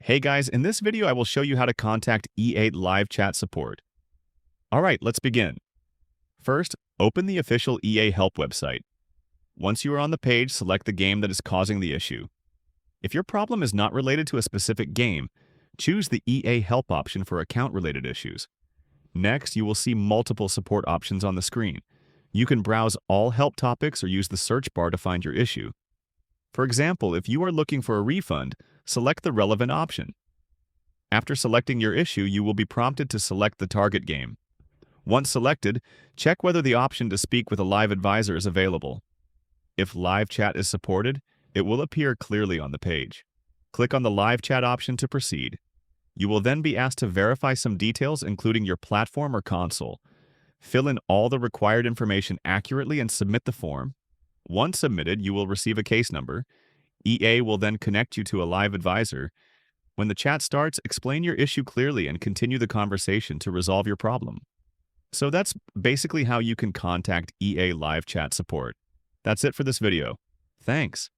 Hey guys, in this video I will show you how to contact EA live chat support. Alright, let's begin. First, open the official EA help website. Once you are on the page, select the game that is causing the issue. If your problem is not related to a specific game, choose the EA help option for account-related issues. Next, you will see multiple support options on the screen. You can browse all help topics or use the search bar to find your issue. For example, if you are looking for a refund, select the relevant option. After selecting your issue, you will be prompted to select the target game. Once selected, check whether the option to speak with a live advisor is available. If live chat is supported, it will appear clearly on the page. Click on the live chat option to proceed. You will then be asked to verify some details, including your platform or console. Fill in all the required information accurately and submit the form. Once submitted, you will receive a case number. EA will then connect you to a live advisor. When the chat starts, explain your issue clearly and continue the conversation to resolve your problem. So that's basically how you can contact EA live chat support. That's it for this video. Thanks.